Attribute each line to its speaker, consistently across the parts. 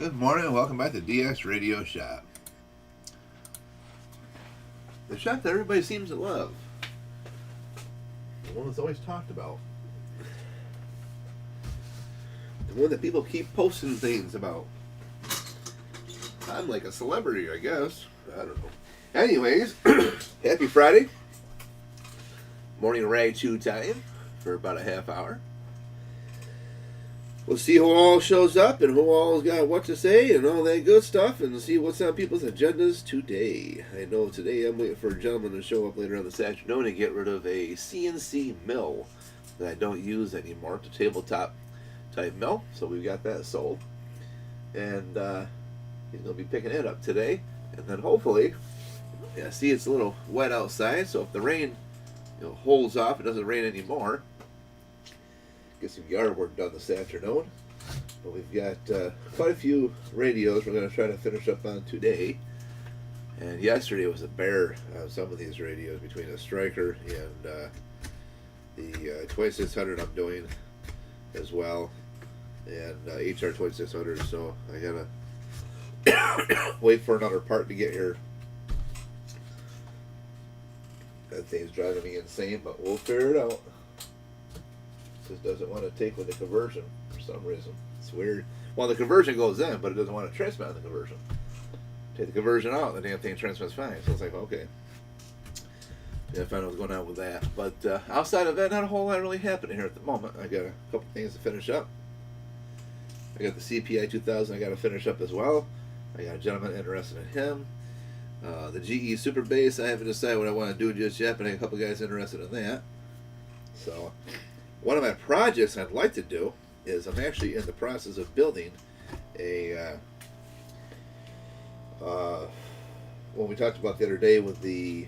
Speaker 1: Good morning and welcome back to DX Radio Shop. The shop that everybody seems to love. The one that's always talked about. The one that people keep posting things about. I'm like a celebrity, I guess. I don't know. Anyways, happy Friday. Morning RADIO time for about a half hour. We'll see who all shows up and who all's got what to say and all that good stuff and see what's on people's agendas today. I know today I'm waiting for a gentleman to show up later on this afternoon to get rid of a CNC mill that I don't use anymore. It's a tabletop type mill, so we've got that sold. And he's going to be picking it up today. And then hopefully, yeah, see it's a little wet outside, so if the rain holds off, it doesn't rain anymore, get some yard work done this afternoon. But we've got quite a few radios we're going to try to finish up on today. And yesterday was a bear on some of these radios between the STRYKER and the 2600 I'm doing as well, and HR 2600. So I gotta wait for another part to get here. That thing's driving me insane, but we'll figure it out. Just doesn't want to take with the conversion for some reason. It's weird. Well, the conversion goes in, but it doesn't want to transmit on the conversion. Take the conversion out, the damn thing transmits fine. So it's like, okay. Yeah, I found out what's going on with that. But outside of that, not a whole lot really happening here at the moment. I got a couple things to finish up. I got the CPI 2000 I got to finish up as well. I got a gentleman interested in him. The GE Super Bass, I haven't decided what I want to do just yet, but I got a couple guys interested in that. So one of my projects I'd like to do is I'm actually in the process of building a what we talked about the other day with the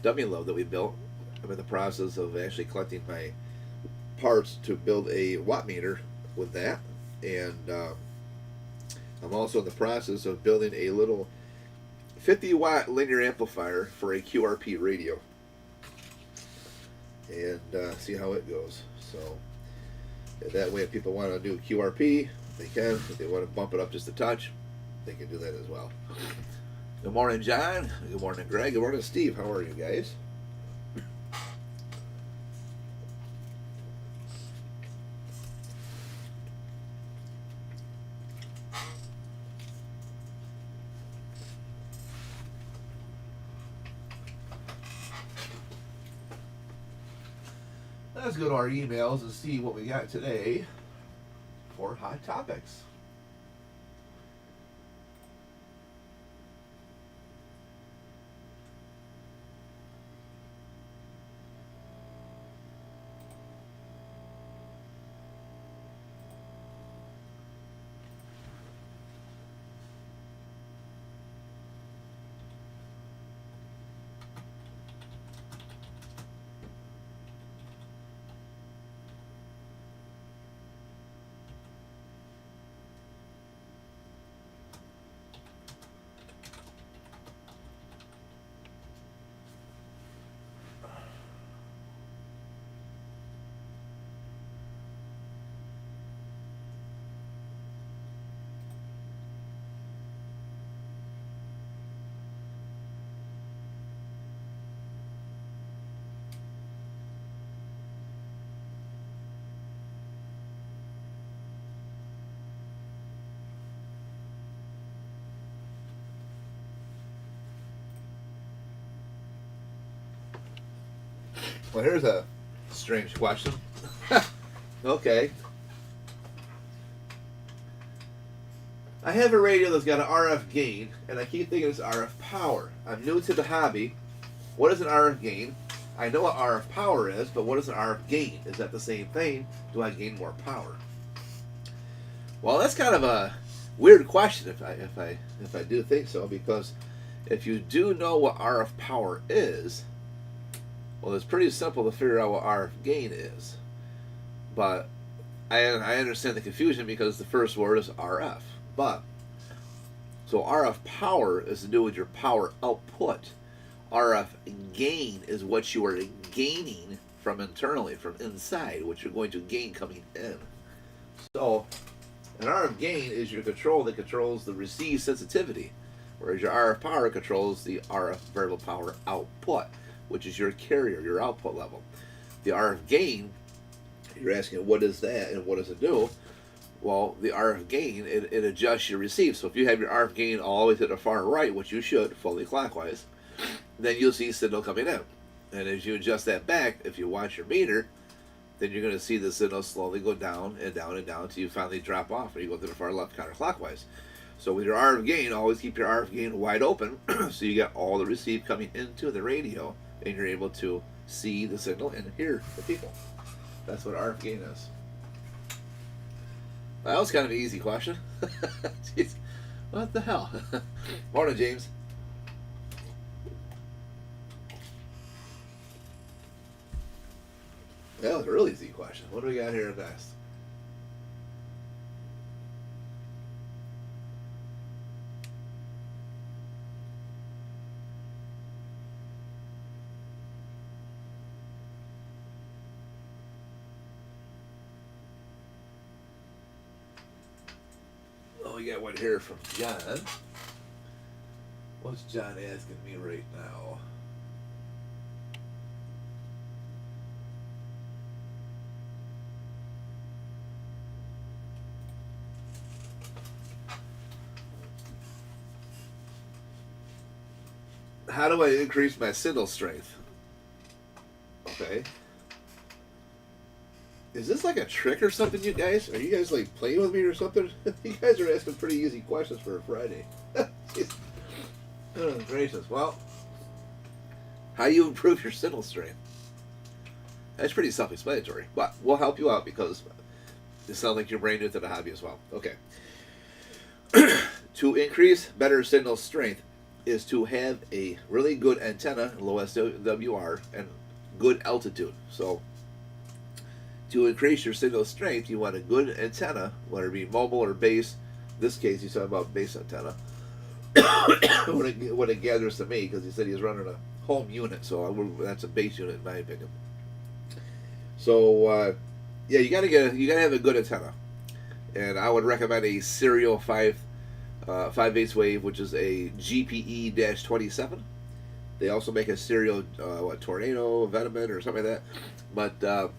Speaker 1: dummy load that we built. I'm in the process of actually collecting my parts to build a watt meter with that, and I'm also in the process of building a little 50 watt linear amplifier for a QRP radio, and see how it goes. So that way if people want to do QRP, they can. If they want to bump it up just a touch, they can do that as well. Good morning, John. Good morning, Greg. Good morning, Steve. How are you guys? Let's go to our emails and see what we got today for Hot Topics. Well, here's a strange question. Okay. I have a radio that's got an RF gain, and I keep thinking it's RF power. I'm new to the hobby. What is an RF gain? I know what RF power is, but what is an RF gain? Is that the same thing? Do I gain more power? Well, that's kind of a weird question if I do think so, because if you do know what RF power is, well, it's pretty simple to figure out what RF gain is. But I understand the confusion because the first word is RF. But so RF power is to do with your power output. RF gain is what you are gaining from internally, from inside, what you're going to gain coming in. So An RF gain is your control that controls the receive sensitivity, whereas your RF power controls the RF variable power output, which is your carrier, your output level. The RF gain, you're asking what is that and what does it do? Well, the RF gain, it adjusts your receive. So if you have your RF gain all the way to the far right, which you should, fully clockwise, then you'll see signal coming in. And as you adjust that back, if you watch your meter, then you're going to see the signal slowly go down and down and down until you finally drop off and you go to the far left counterclockwise. So with your RF gain, always keep your RF gain wide open so you get all the receive coming into the radio and you're able to see the signal and hear the people. That's what RF gain is. That was kind of an easy question. Jeez, what the hell? Morning, James. That was a really easy question. What do we got here next? Oh, we got one here from John. What's John asking me right now? How do I increase my signal strength? Okay. Is this like a trick or something, you guys? Are you guys like playing with me or something? You guys are asking pretty easy questions for a Friday. Oh, gracious. Well, how do you improve your signal strength? That's pretty self-explanatory, but we'll help you out because it sounds like you're brand new to the hobby as well. Okay. To increase better signal strength is to have a really good antenna, low SWR, and good altitude. So to increase your signal strength, you want a good antenna, whether it be mobile or base. In this case, he's talking about base antenna. When it gathers to me, because he said he's running a home unit, so that's a base unit in my opinion. So yeah, you gotta have a good antenna, and I would recommend a serial 5/8 wave, which is a GPE-27. They also make a serial Tornado, Vitamin, or something like that. But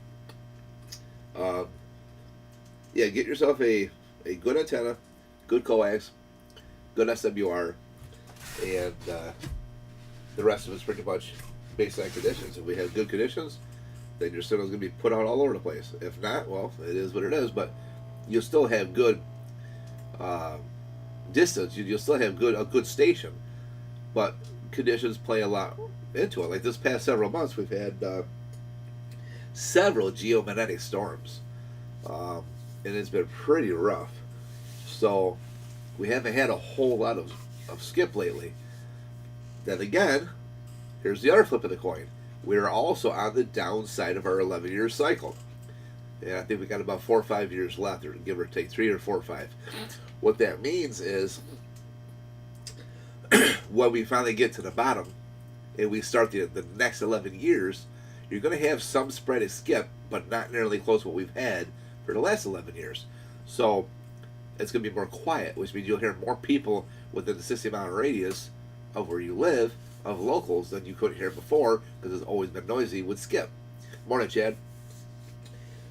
Speaker 1: yeah, get yourself a good antenna, good coax, good SWR, and the rest of it's pretty much based on conditions. If we have good conditions, then your signal's going to be put out all over the place. If not, well, it is what it is, but you'll still have good distance. You'll still have a good station, but conditions play a lot into it. Like this past several months, we've had several geomagnetic storms, and it's been pretty rough. So we haven't had a whole lot of skip lately. Then again, here's the other flip of the coin. We're also on the downside of our 11-year cycle. And I think we got about 4 or 5 years left, or give or take 3 or 4 or 5. What that means is when we finally get to the bottom and we start the next 11 years, you're going to have some spread of skip, but not nearly close to what we've had for the last 11 years. So it's going to be more quiet, which means you'll hear more people within the 60-mile radius of where you live, of locals, than you could hear before, because it's always been noisy with skip. Morning, Chad.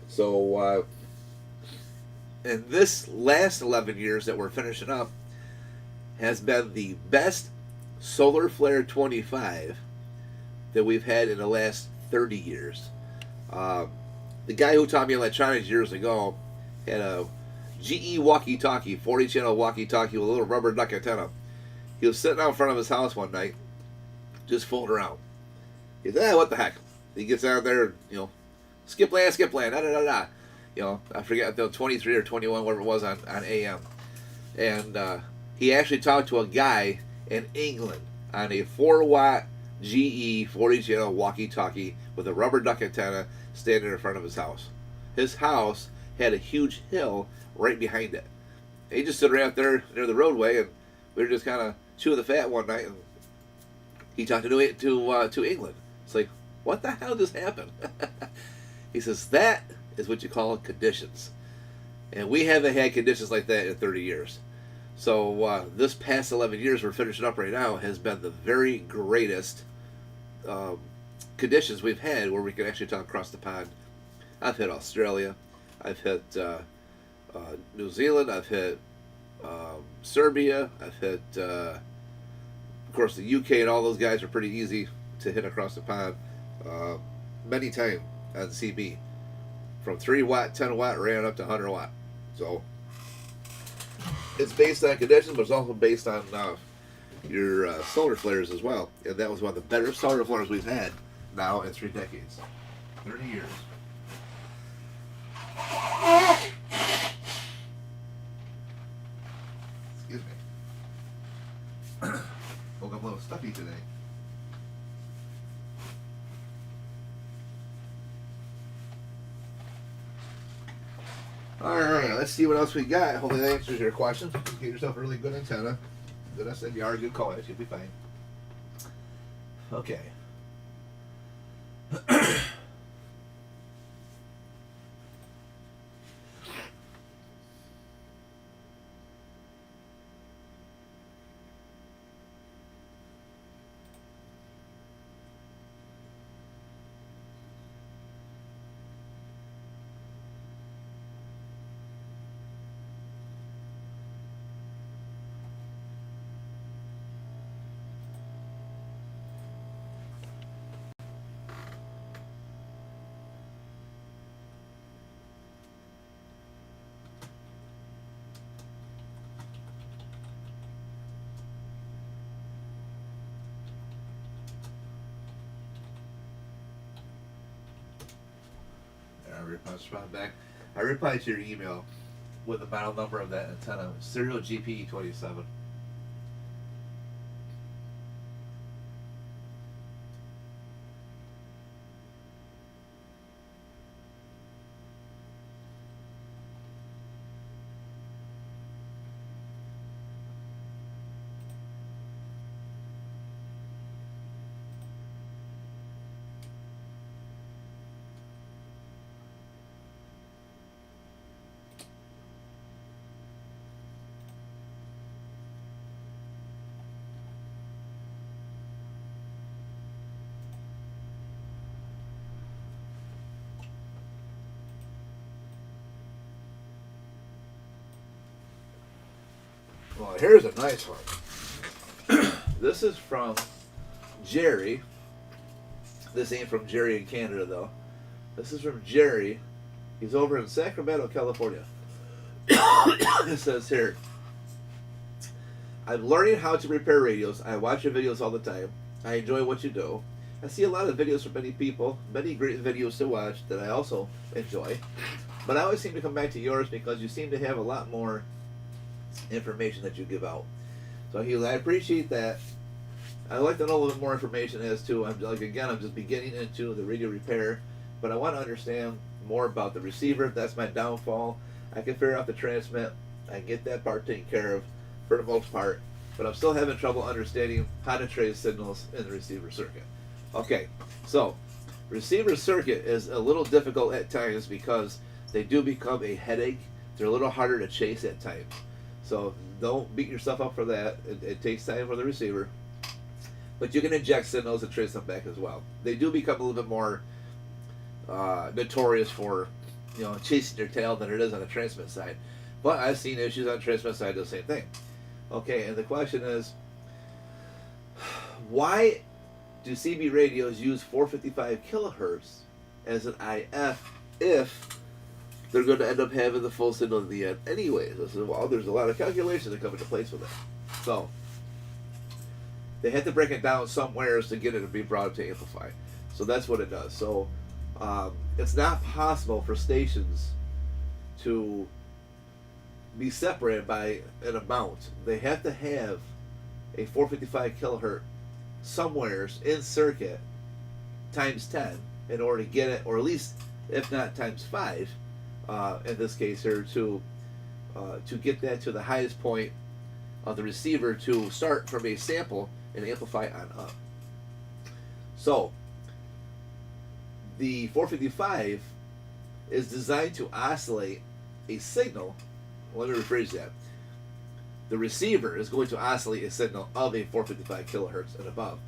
Speaker 1: So, and this last 11 years that we're finishing up has been the best solar flare 25 that we've had in the last 30 years. The guy who taught me electronics years ago had a GE walkie-talkie, 40-channel walkie-talkie with a little rubber duck antenna. He was sitting out in front of his house one night, just fooling around. He said, what the heck? He gets out there, skip land, da da da da. I forget, the 23 or 21, whatever it was on AM. And he actually talked to a guy in England on a 4-watt GE 40-channel walkie-talkie with a rubber duck antenna standing in front of his house. His house had a huge hill right behind it. He just stood right out there near the roadway, and we were just kind of chewing the fat one night, and he talked to England. It's like, what the hell just happened? He says, that is what you call conditions. And we haven't had conditions like that in 30 years. So this past 11 years we're finishing up right now has been the very greatest um, conditions we've had where we can actually talk across the pond. I've hit Australia, I've hit New Zealand, I've hit Serbia, I've hit, of course, the UK, and all those guys are pretty easy to hit across the pond. Many times on CB, from 3 watt, 10 watt, ran up to 100 watt. So it's based on conditions, but it's also based on your solar flares as well. And that was one of the better solar flares we've had now in 3 decades, 30 years. Excuse me. Woke up a little stuffy today. Alright, let's see what else we got. Hopefully that answers your question. Get yourself a really good antenna. Good SNR, good call. You'll be fine. Okay. I respond back. I replied to your email with the model number of that antenna, serial GPE27. Well, here's a nice one. This is from Jerry. This ain't from Jerry in Canada, though. This is from Jerry. He's over in Sacramento, California. It says here, I'm learning how to repair radios. I watch your videos all the time. I enjoy what you do. I see a lot of videos from many people, many great videos to watch that I also enjoy. But I always seem to come back to yours because you seem to have a lot more information that you give out. So I appreciate that. I'd like to know a little bit more information as to, I'm just beginning into the radio repair, but I want to understand more about the receiver. That's my downfall. I can figure out the transmit. I can get that part taken care of for the most part, but I'm still having trouble understanding how to trace signals in the receiver circuit. Okay, so receiver circuit is a little difficult at times because they do become a headache. They're a little harder to chase at times. So don't beat yourself up for that. It takes time for the receiver. But you can inject signals and trace them back as well. They do become a little bit more notorious for chasing your tail than it is on the transmit side. But I've seen issues on the transmit side do the same thing. Okay, and the question is, why do CB radios use 455 kilohertz as an IF if they're going to end up having the full signal at the end anyways? I said, well, there's a lot of calculations that come into place with that. So they had to break it down somewhere to get it to be brought up to amplify. So that's what it does. So it's not possible for stations to be separated by an amount. They have to have a 455 kilohertz somewheres in circuit times 10 in order to get it, or at least if not times 5 in this case here, to get that to the highest point of the receiver to start from a sample and amplify on up. So the 455 is designed to oscillate a signal. Let me rephrase that. The receiver is going to oscillate a signal of a 455 kilohertz and above.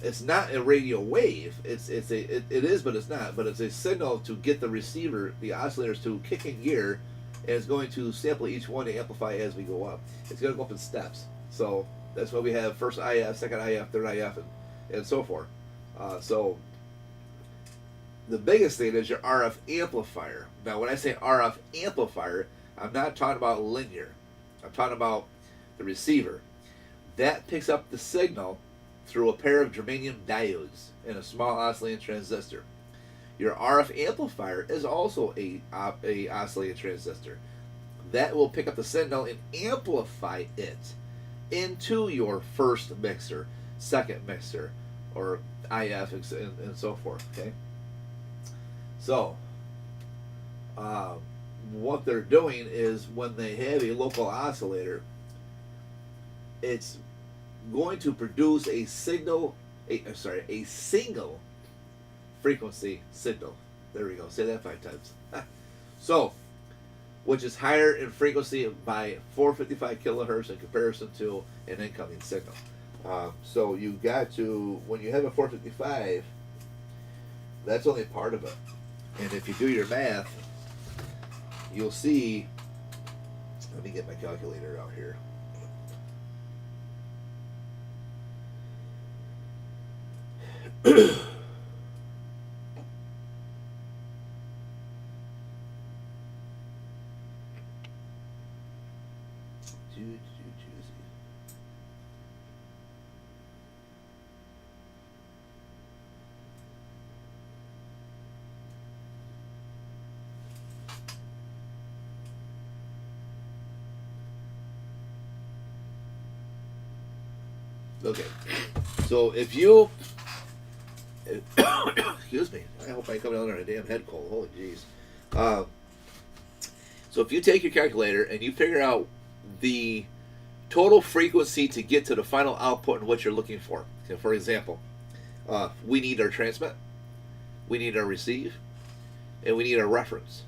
Speaker 1: It's not a radio wave. It is, but it's not. But it's a signal to get the receiver, the oscillators, to kick in gear, and it's going to sample each one to amplify as we go up. It's going to go up in steps. So that's why we have first IF, second IF, third IF, and so forth. So the biggest thing is your RF amplifier. Now, when I say RF amplifier, I'm not talking about linear. I'm talking about the receiver. That picks up the signal through a pair of germanium diodes and a small oscillating transistor. Your RF amplifier is also a oscillating transistor. That will pick up the signal and amplify it into your first mixer, second mixer, or IF, and so forth. Okay. So, what they're doing is when they have a local oscillator, it's going to produce a single frequency signal. There we go. Say that 5 times. So, which is higher in frequency by 455 kilohertz in comparison to an incoming signal. So you got to, when you have a 455, that's only part of it. And if you do your math, you'll see, let me get my calculator out here. Okay, so if you, excuse me, I hope I come down there on a damn head cold, holy jeez. So if you take your calculator and you figure out the total frequency to get to the final output and what you're looking for. So for example, we need our transmit, we need our receive, and we need our reference.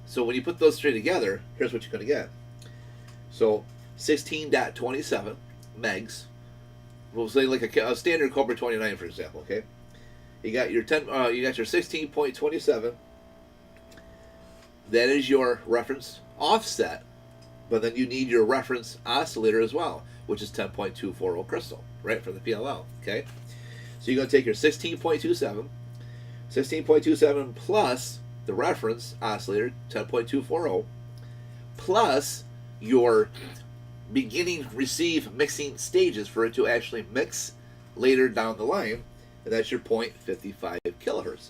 Speaker 1: So when you put those three together, here's what you're going to get. So 16.27 megs. We'll say like a standard COBRA 29, for example. Okay, you got your 16.27. That is your reference offset, but then you need your reference oscillator as well, which is 10.240 crystal, right, from the PLL. Okay, so you're going to take your 16.27 plus the reference oscillator 10.240 plus your beginning receive mixing stages for it to actually mix later down the line, and that's your 0.55 kilohertz.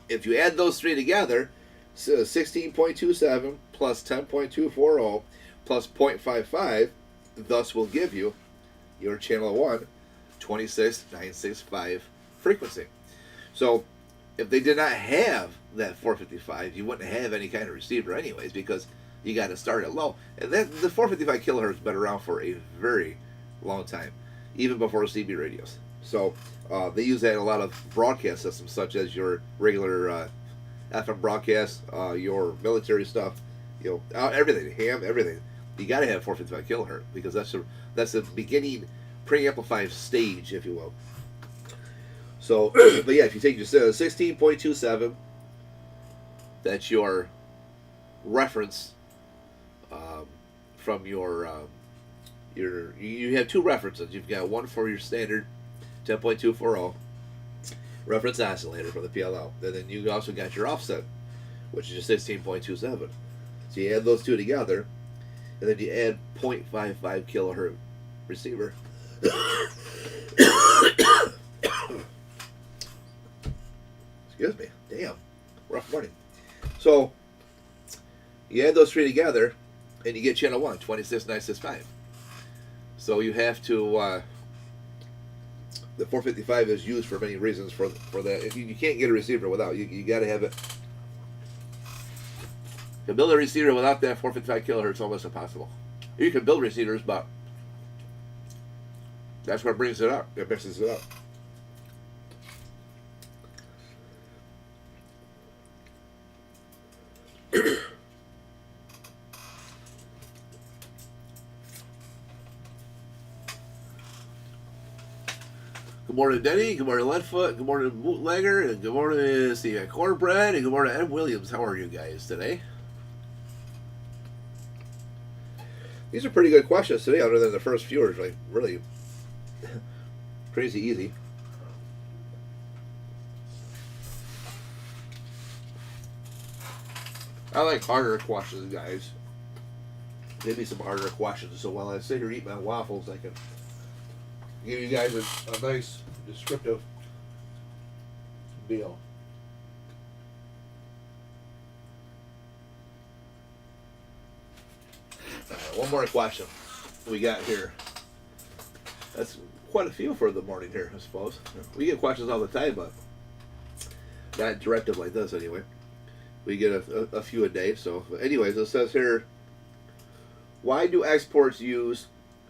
Speaker 1: If you add those three together, so 16.27 plus 10.240 plus 0.55, thus will give you your channel 1 26965 frequency. So if they did not have that 455, you wouldn't have any kind of receiver anyways, because you got to start it low. And that, the 455 kilohertz has been around for a very long time, even before CB radios. So they use that in a lot of broadcast systems, such as your regular FM broadcast, your military stuff, you know, everything, ham, everything. You got to have 455 kilohertz because that's the beginning pre-amplified stage, if you will. So, but yeah, if you take your 16.27, that's your reference. From your you have two references. You've got one for your standard 10.240 reference oscillator from the PLL, and then you also got your offset, which is your 16.27. So you add those two together, and then you add 0.55 kilohertz receiver. Excuse me. Damn, rough morning. So you add those three together, and you get channel 1, 26965. So you have to, the 455 is used for many reasons for that. If you can't get a receiver without, you got to have it. To build a receiver without that 455 kilohertz is almost impossible. You can build receivers, but that's what brings it up. It mixes it up. Good morning, Denny. Good morning, Leadfoot. Good morning, Bootlegger. And good morning, Steve Cornbread. And good morning, Ed Williams. How are you guys today? These are pretty good questions today, other than the first few are like really crazy easy. I like harder questions, guys. Give me some harder questions, so while I sit here and eat my waffles, I can give you guys a nice descriptive meal. One more question we got here. That's quite a few for the morning here, I suppose. We get questions all the time, but not directed like this anyway. We get a few a day. So anyways, it says here, why do exports use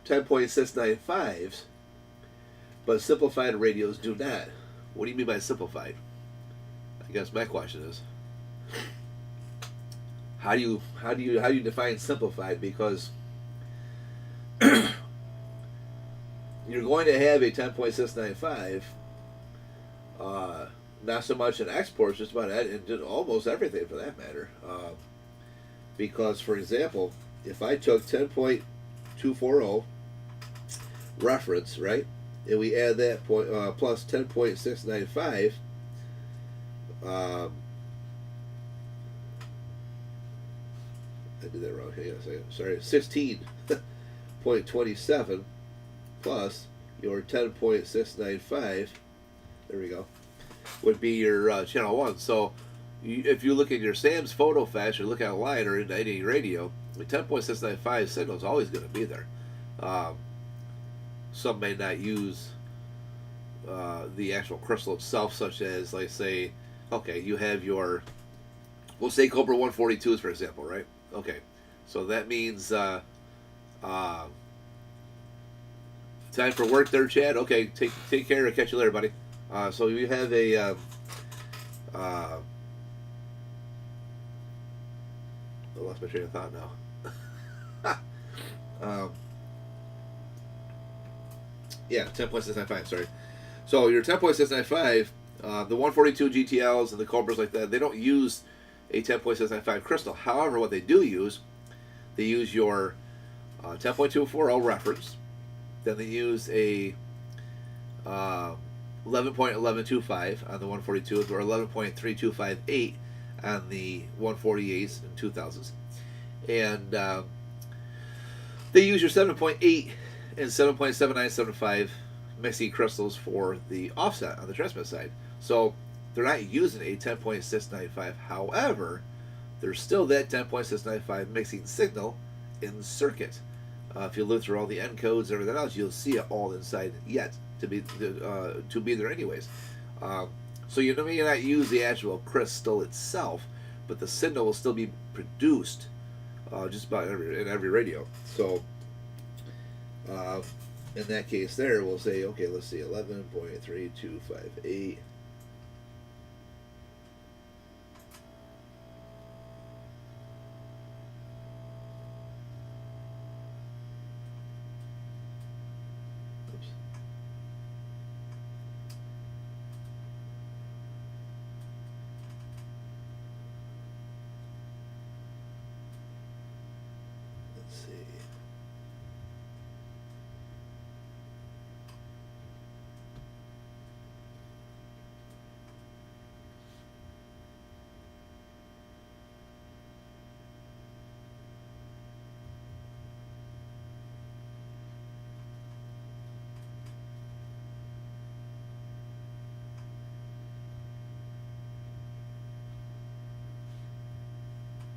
Speaker 1: 10.695s but simplified radios do not? What do you mean by simplified? I guess my question is, how do you define simplified? Because you're going to have a 10.695, not so much in exports, just about in almost everything for that matter. Because, for example, if I took 10.240 reference, right, and we add that plus 10.695, I did that wrong. Hang on a second. Sorry, 16.27 plus your 10.695. There we go. Would be your channel 1. So if you look at your Sam's PhotoFax or look online or in any radio, the 10.695 signal is always going to be there. Some may not use the actual crystal itself, such as, like, say, okay, you have your, we'll say Cobra 142s, for example, right? Okay, so that means time for work there, Chad. Okay, take care. I'll catch you later, buddy. So you have a I lost my train of thought now. Yeah, 10.695. Sorry. So your 10.695, the 142 GTLs and the Cobras like that, they don't use a 10.695 crystal. However, what they do use, they use your 10.240 reference. Then they use a 11.1125 on the 142s or 11.3258 on the 148s and 2000s. And they use your 7.8 and 7.7975 mixing crystals for the offset on the transmit side. So they're not using a 10.695. However, there's still that 10.695 mixing signal in circuit. If you look through all the encodes and everything else, you'll see it all inside yet to be there anyways. So you may not use the actual crystal itself, but the signal will still be produced just about in every radio. So in that case there, we'll say, okay, let's see, 11.3258.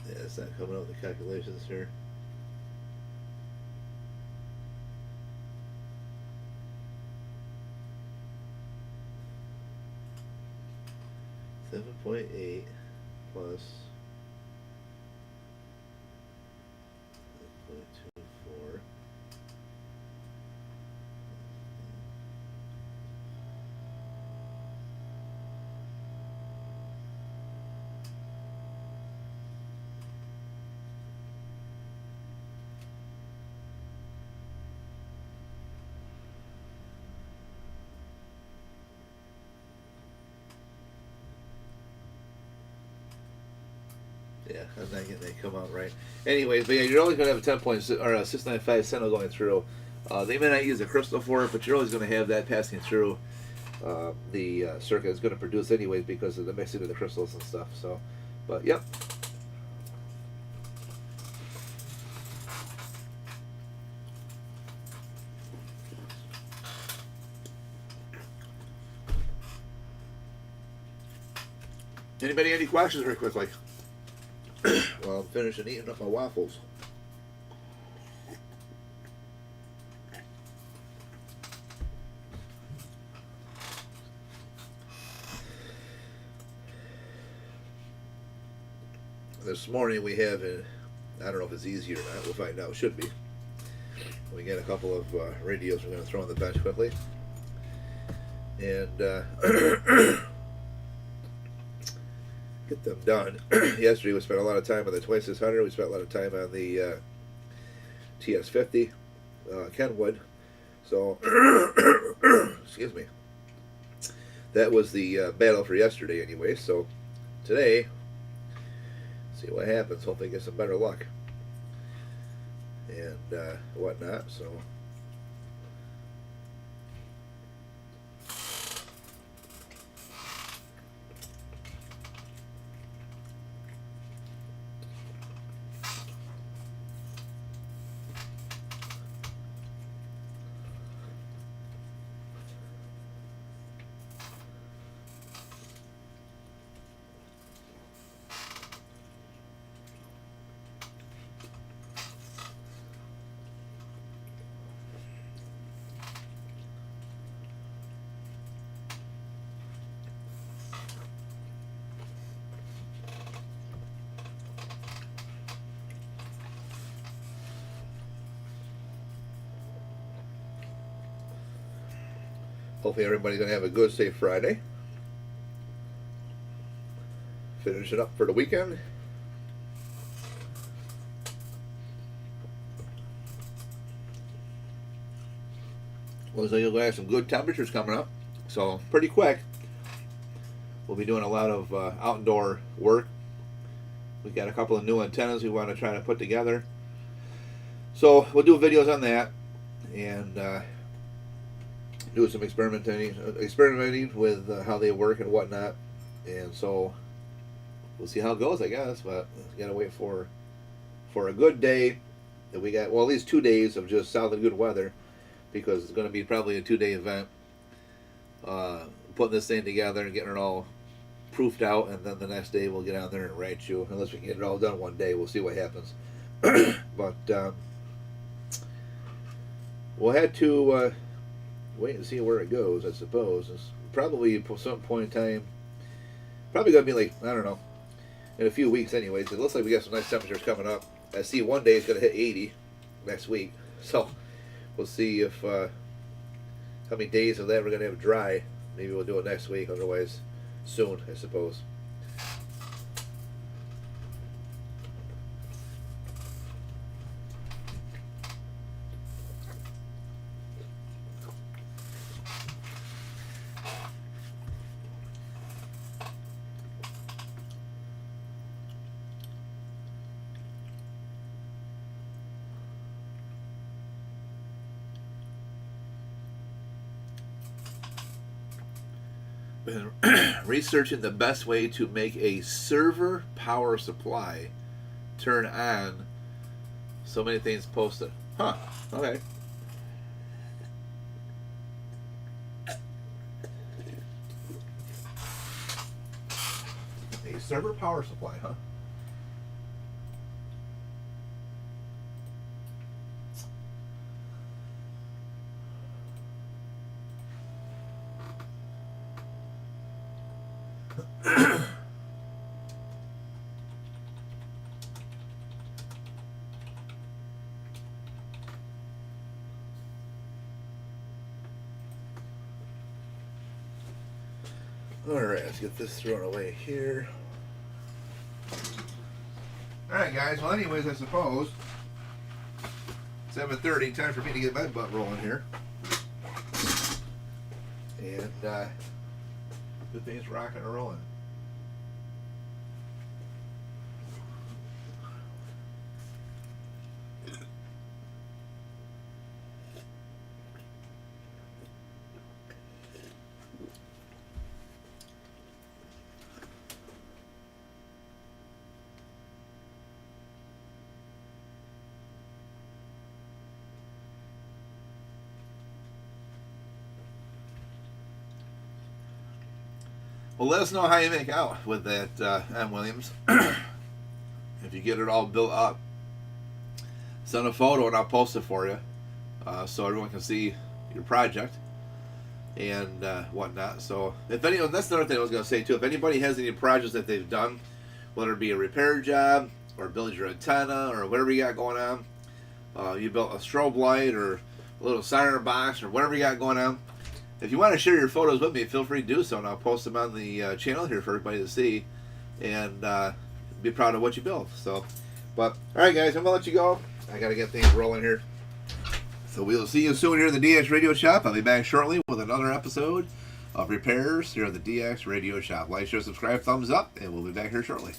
Speaker 1: Yeah, it's not coming out with the calculations here. .8 plus 0.24. Yeah, I'm not getting that come out right. Anyways, but yeah, you're always going to have a 10 point or a 695 center going through. They may not use a crystal for it, but you're always going to have that passing through the circuit. It's going to produce anyways because of the mixing of the crystals and stuff. So, but yep. Anybody any questions real quick? Like, well, I'm finishing eating up my waffles. This morning we have I don't know if it's easy or not. We'll find out. It should be. We got a couple of radios we're going to throw on the bench quickly. And get them done. Yesterday we spent a lot of time on the 2600. We spent a lot of time on the TS50 Kenwood. So, excuse me. That was the battle for yesterday anyway. So today, see what happens. Hopefully get some better luck and whatnot. So hopefully everybody's going to have a good, safe Friday. Finishing up for the weekend. Looks like you're going to have some good temperatures coming up. So, pretty quick. We'll be doing a lot of outdoor work. We've got a couple of new antennas we want to try to put together. So, we'll do videos on that. And do some experimenting with how they work and whatnot, and so we'll see how it goes, I guess. But we gotta wait for a good day that we got. Well, at least 2 days of just solid good weather, because it's going to be probably a 2-day event. Putting this thing together and getting it all proofed out, and then the next day we'll get out there and write you. Unless we can get it all done one day, we'll see what happens. But we'll have to wait and see where it goes, I suppose. It's probably at some point in time, probably going to be like, I don't know, in a few weeks anyways. It looks like we got some nice temperatures coming up. I see one day it's going to hit 80 next week. So we'll see if how many days of that we're going to have dry. Maybe we'll do it next week, otherwise soon, I suppose. Been researching the best way to make a server power supply turn on. So many things posted. Huh, okay. A server power supply, huh? Alright, let's get this thrown away here. Alright guys, well anyways, I suppose 7:30, time for me to get my butt rolling here. And good things rocking and rolling. Well, let us know how you make out with that M. Williams. If you get it all built up, send a photo and I'll post it for you, so everyone can see your project and whatnot. So if anyone, that's another thing I was going to say too. If anybody has any projects that they've done, whether it be a repair job or build your antenna or whatever you got going on, you built a strobe light or a little siren box or whatever you got going on. If you want to share your photos with me, feel free to do so, and I'll post them on the channel here for everybody to see and be proud of what you built. So, but all right, guys, I'm gonna let you go. I gotta get things rolling here. So we'll see you soon here in the DX Radio Shop. I'll be back shortly with another episode of repairs here at the DX Radio Shop. Like, share, subscribe, thumbs up, and we'll be back here shortly.